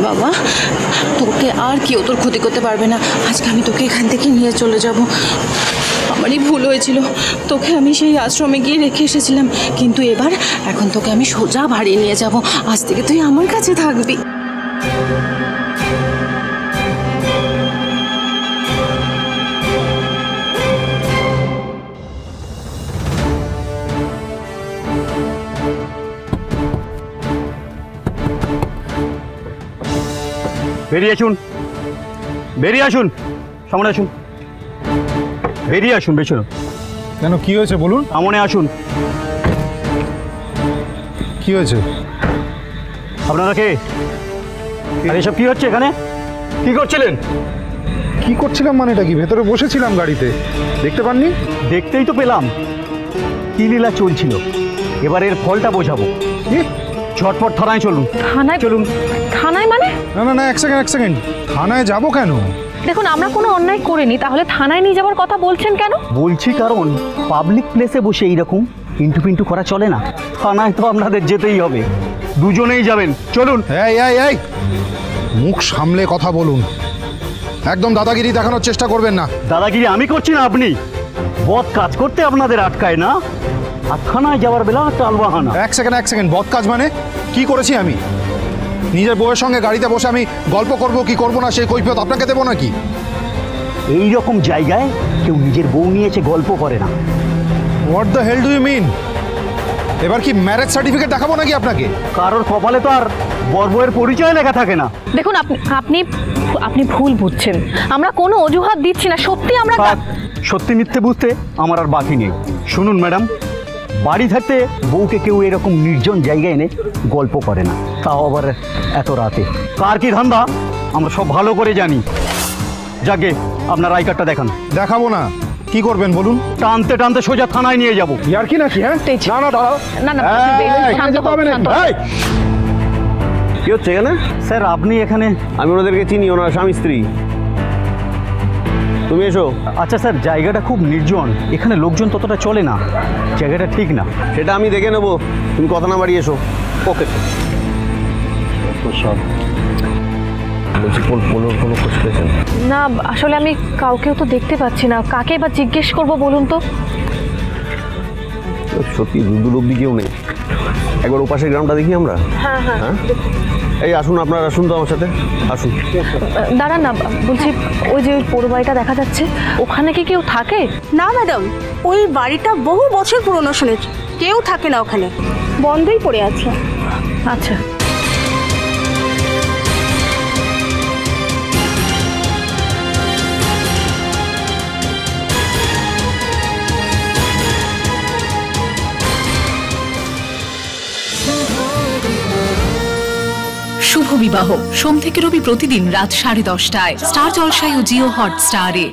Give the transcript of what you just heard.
বাবা, তোকে আর কেউ তোর ক্ষতি করতে পারবে না। আজকে আমি তোকে এখান থেকে নিয়ে চলে যাব। আমারই ভুল হয়েছিল, তোকে আমি সেই আশ্রমে গিয়ে রেখে এসেছিলাম, কিন্তু এখন তোকে আমি সোজা বাড়ি নিয়ে যাব। আজ থেকে তুই আমার কাছে থাকবি। বেরিয়ে আসুন, বেরিয়ে আসুন, সামনে আসুন, বেরিয়ে আসুন, পেছনে। কেন, কি হয়েছে বলুন? সামনে আসুন। কি হয়েছে? আপনারা কে? আর এসব কি হচ্ছে এখানে? কি করছিলেন? কি করছিলাম মানে এটা কি? ভেতরে বসেছিলাম গাড়িতে, দেখতে পাননি? দেখতেই তো পেলাম কি লীলা চলছিল। এবার এর ফলটা বোঝাবো। কি? ঝটপট থানায় চলুন। থানায়? চলুন। থানায় মানে? না না না, এক সেকেন্ড। থানায় যাবো কেন? দেখুন, আমরা কোনো অন্যায় করিনি, তাহলে থানায় নিয়ে যাওয়ার কথা বলছেন কেন? বলছি কারণ পাবলিক প্লেসে বসে এইরকম ইন্টু পিন্টু করা চলে না। থানায় তো আপনাদের যেতেই হবে, দুজনেই যাবেন। চলুন। এই মুখ সামলে কথা বলুন, একদম দাদাগিরি দেখানোর চেষ্টা করবেন না। দাদাগিরি আমি করছি না, আপনি। বদ কাজ করতে আপনাদের আটকায় না, আর থানায় যাওয়ার বেলা টালবাহানা। এক সেকেন্ড, বদ কাজ মানে কি করেছি আমি? নিজের বউয়ের সঙ্গে গাড়িতে বসে আমি গল্প করব কি করব না সেই কৈফিয়ত আপনাকে দেবো নাকি? এই রকম জায়গায় কেউ নিজের বউ নিয়ে এসে গল্প করে না। What the hell do you mean? এবার কি ম্যারেজ সার্টিফিকেট দেখাবো নাকি আপনাকে? কারোর কপালে তো আর বর বউয়ের পরিচয় লেখা থাকে না। দেখুন, আপনি আপনি ভুল বুঝছেন। আমরা কোনো অজুহাত দিচ্ছি না, সত্যি আমরা। সত্যি মিথ্যে বুঝতে আমার আর বাকি নেই। শুনুন ম্যাডাম, বাড়ি থাকতে বউকে কেউ এরকম নির্জন জায়গায় এনে গল্প করে না, তাও আবার এত রাতে। কার কি ধান্দা আমরা সব ভালো করে জানি। যাকে আপনার আই কার্ডটা দেখান। দেখাবো না, কি করবেন বলুন? টানতে টানতে সোজা থানায় নিয়ে যাবো। ইয়ার কি নাকি? হ্যাঁ না না দাঁড়াও। না না, শান্ত হও, শান্ত হও। কি হচ্ছে এখানে? স্যার আপনি এখানে? আমি ওনাদেরকে চিনি, ওনার স্বামী স্ত্রী। তুমি এসো। আচ্ছা স্যার, জায়গাটা খুব নির্জন, এখানে লোকজন ততটা চলে না, জায়গাটা ঠিক না। সেটা আমি দেখে নেবো, তুমি কথা না বাড়িয়ে এসো। Okay sir. বলছি কোনো খোঁজ পেয়েছেন? না, আসলে আমি কাউকেও তো দেখতে পাচ্ছি না, কাকে বা জিজ্ঞেস করবো বলুন তো? সত্যি দূর অব্দি কেউ নেই। একবার ওপাশের গ্রামটা দেখি আমরা। হ্যাঁ। এই আসুন, আপনারা আসুন তো আমার সাথে, আসুন। দাঁড়ান না, বলছি ওই যে পোড়ো বাড়িটা দেখা যাচ্ছে, ওখানে কি কেউ থাকে? না ম্যাডাম, ওই বাড়িটা বহু বছর পুরনো, শুনেছি। কেউ থাকে না ওখানে, বন্ধই পড়ে আছে। আচ্ছা। শুভ বিবাহ সোম থেকে রবি প্রতিদিন রাত 10:30টায় স্টার জলসায় ও জিও হটস্টারে।